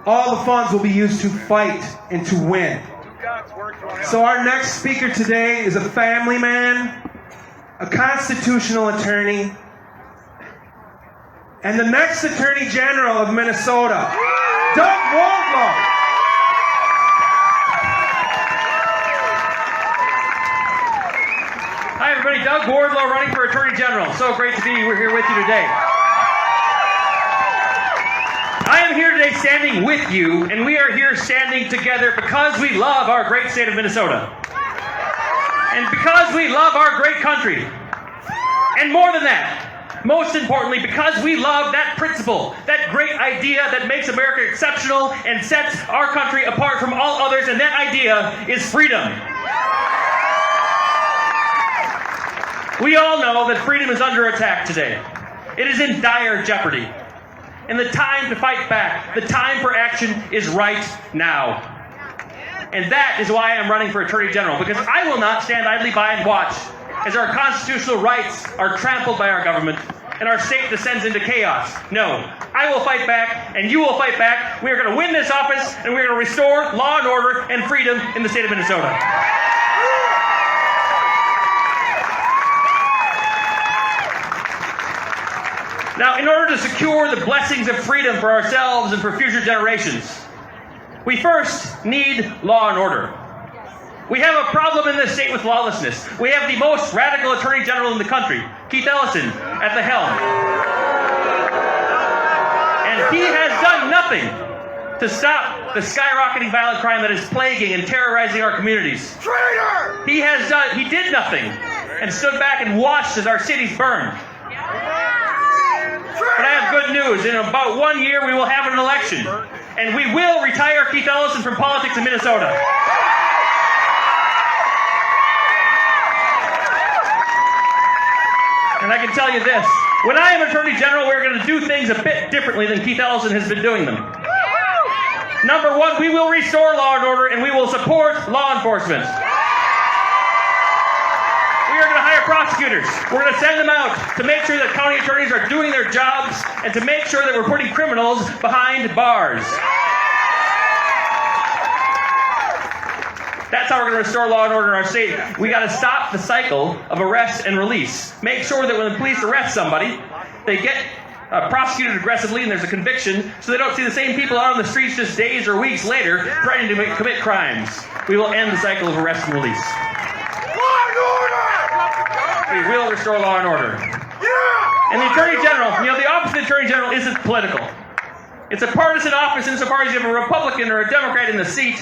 all the funds will be used to fight and to win. So our next speaker today is a family man, a constitutional attorney, and the next Attorney General of Minnesota, Doug Wardlow. Hi everybody, Doug Wardlow running for Attorney General. So great to be here with you today. I am here today standing with you, and we are here standing together because we love our great state of Minnesota. And because we love our great country. And more than that, most importantly, because we love that principle, that great idea that makes America exceptional and sets our country apart from all others, and that idea is freedom. We all know that freedom is under attack today. It is in dire jeopardy. And the time to fight back, the time for action is right now. And that is why I'm running for Attorney General, because I will not stand idly by and watch as our constitutional rights are trampled by our government and our state descends into chaos. No, I will fight back, and you will fight back. We are going to win this office, and we're going to restore law and order and freedom in the state of Minnesota. Now, in order to secure the blessings of freedom for ourselves and for future generations, we first need law and order. We have a problem in this state with lawlessness. We have the most radical Attorney General in the country, Keith Ellison, at the helm. And he has done nothing to stop the skyrocketing violent crime that is plaguing and terrorizing our communities. Traitor! He did nothing and stood back and watched as our cities burned. But I have good news. In about 1 year, we will have an election. And we will retire Keith Ellison from politics in Minnesota. And I can tell you this. When I am Attorney General, we're going to do things a bit differently than Keith Ellison has been doing them. Number one, we will restore law and order, and we will support law enforcement. We are going to hire prosecutors. We're going to send them out to make sure that county attorneys are doing their jobs and to make sure that we're putting criminals behind bars. That's how we're going to restore law and order in our state. We got to stop the cycle of arrest and release. Make sure that when the police arrest somebody, they get prosecuted aggressively and there's a conviction, so they don't see the same people out on the streets just days or weeks later trying to commit crimes. We will end the cycle of arrest and release. Law and order! We will restore law and order. Yeah! And the Attorney General, the office of the Attorney General isn't political. It's a partisan office insofar as you have a Republican or a Democrat in the seat,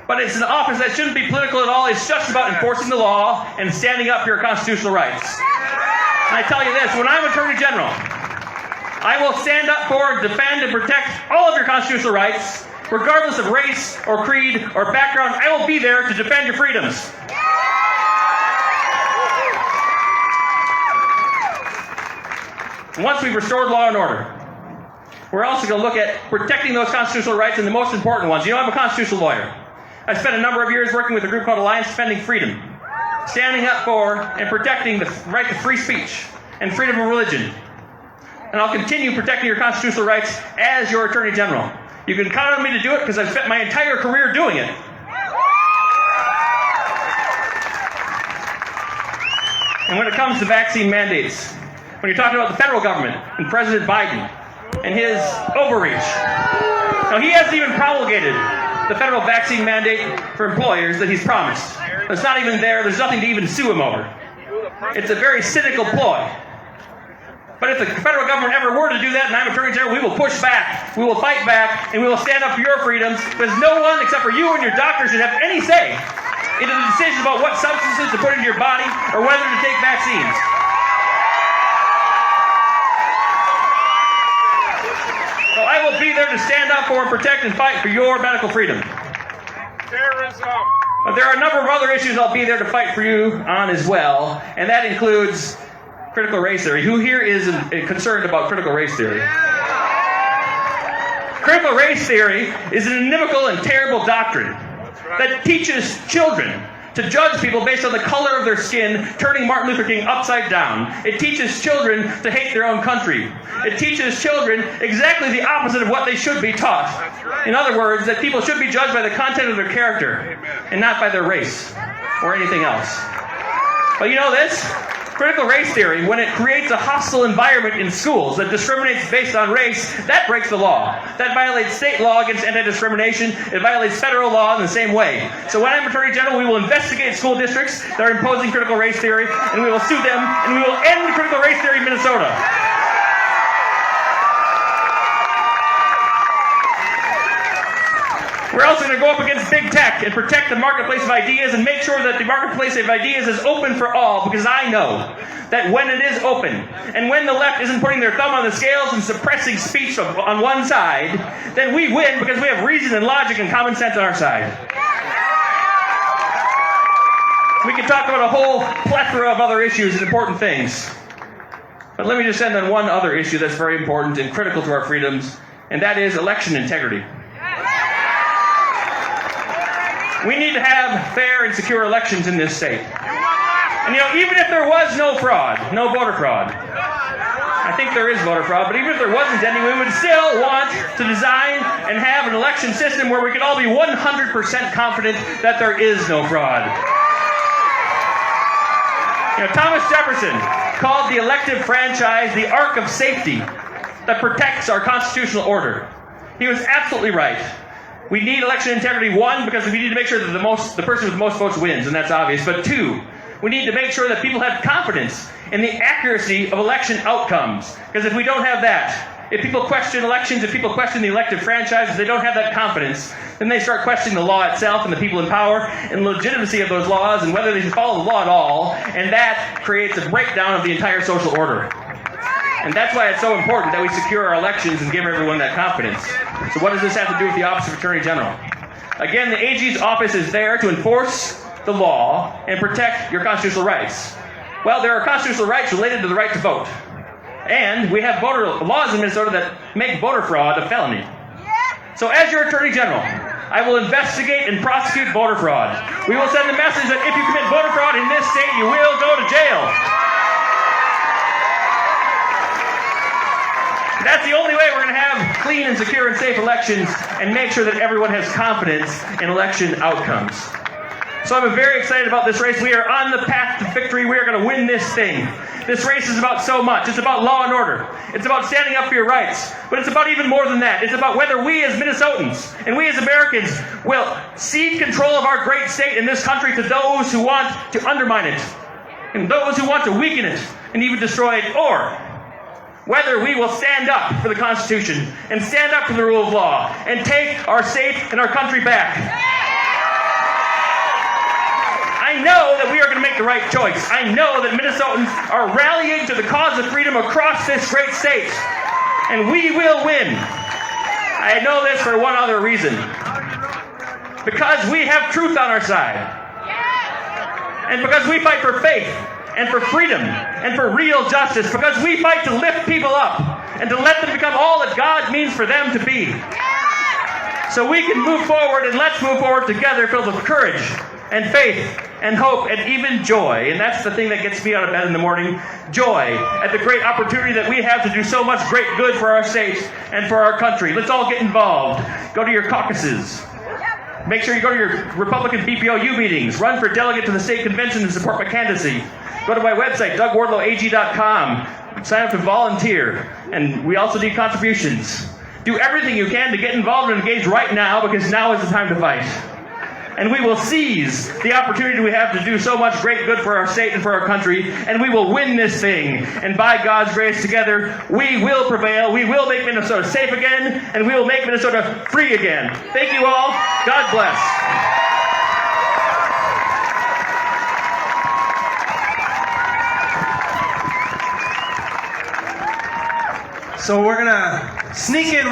but it's an office that shouldn't be political at all. It's just about enforcing the law and standing up for your constitutional rights. And I tell you this, when I'm Attorney General, I will stand up for, defend, and protect all of your constitutional rights, regardless of race or creed or background. I will be there to defend your freedoms. Once we've restored law and order, we're also going to look at protecting those constitutional rights and the most important ones. I'm a constitutional lawyer. I spent a number of years working with a group called Alliance Defending Freedom, standing up for and protecting the right to free speech and freedom of religion. And I'll continue protecting your constitutional rights as your Attorney General. You can count on me to do it because I've spent my entire career doing it. And when it comes to vaccine mandates, when you're talking about the federal government and President Biden and his overreach, now he hasn't even promulgated the federal vaccine mandate for employers that he's promised. It's not even there. There's nothing to even sue him over. It's a very cynical ploy. But if the federal government ever were to do that, and I'm Attorney General, we will push back, we will fight back, and we will stand up for your freedoms, because no one except for you and your doctor should have any say in the decisions about what substances to put into your body or whether to take vaccines. So I will be there to stand up for and protect and fight for your medical freedom. Terrorism! But there are a number of other issues I'll be there to fight for you on as well, and that includes critical race theory. Who here is concerned about critical race theory? Critical race theory is an inimical and terrible doctrine that teaches children to judge people based on the color of their skin, turning Martin Luther King upside down. It teaches children to hate their own country. It teaches children exactly the opposite of what they should be taught. In other words, that people should be judged by the content of their character and not by their race or anything else. But you know this? Critical race theory, when it creates a hostile environment in schools that discriminates based on race, that breaks the law. That violates state law against anti-discrimination. It violates federal law in the same way. So when I'm Attorney General, we will investigate school districts that are imposing critical race theory, and we will sue them, and we will end critical race theory in Minnesota. We're also going to go up against big tech and protect the marketplace of ideas and make sure that the marketplace of ideas is open for all, because I know that when it is open and when the left isn't putting their thumb on the scales and suppressing speech on one side, then we win because we have reason and logic and common sense on our side. We can talk about a whole plethora of other issues and important things. But let me just end on one other issue that's very important and critical to our freedoms, and that is election integrity. We need to have fair and secure elections in this state. And even if there was no fraud, no voter fraud, I think there is voter fraud, but even if there wasn't any, we would still want to design and have an election system where we could all be 100% confident that there is no fraud. Thomas Jefferson called the elective franchise the ark of safety that protects our constitutional order. He was absolutely right. We need election integrity, one, because we need to make sure that the person with the most votes wins, and that's obvious. But two, we need to make sure that people have confidence in the accuracy of election outcomes. Because if we don't have that, if people question elections, if people question the elective franchise, if they don't have that confidence, then they start questioning the law itself and the people in power and the legitimacy of those laws and whether they should follow the law at all. And that creates a breakdown of the entire social order. And that's why it's so important that we secure our elections and give everyone that confidence. So what does this have to do with the Office of Attorney General? Again, the AG's office is there to enforce the law and protect your constitutional rights. Well, there are constitutional rights related to the right to vote. And we have voter laws in Minnesota that make voter fraud a felony. So as your Attorney General, I will investigate and prosecute voter fraud. We will send the message that if you commit voter fraud in this state, you will go to jail. That's the only way we're going to have clean and secure and safe elections and make sure that everyone has confidence in election outcomes. So I'm very excited about this race. We are on the path to victory. We are going to win this thing. This race is about so much. It's about law and order. It's about standing up for your rights. But it's about even more than that. It's about whether we as Minnesotans and we as Americans will cede control of our great state in this country to those who want to undermine it and those who want to weaken it and even destroy it, or whether we will stand up for the Constitution and stand up for the rule of law and take our state and our country back. I know that we are going to make the right choice. I know that Minnesotans are rallying to the cause of freedom across this great state. And we will win. I know this for one other reason. Because we have truth on our side. And because we fight for faith and for freedom and for real justice. Because we fight to lift people up and to let them become all that God means for them to be. So we can move forward, and let's move forward together filled with courage and faith and hope and even joy. And that's the thing that gets me out of bed in the morning. Joy at the great opportunity that we have to do so much great good for our state and for our country. Let's all get involved. Go to your caucuses. Make sure you go to your Republican BPOU meetings. Run for delegate to the state convention and support my candidacy. Go to my website, DougWardlowAG.com. Sign up to volunteer. And we also need contributions. Do everything you can to get involved and engaged right now, because now is the time to fight. And we will seize the opportunity we have to do so much great good for our state and for our country, and we will win this thing. And by God's grace, together, we will prevail. We will make Minnesota safe again, and we will make Minnesota free again. Thank you all. God bless. So we're going to sneak in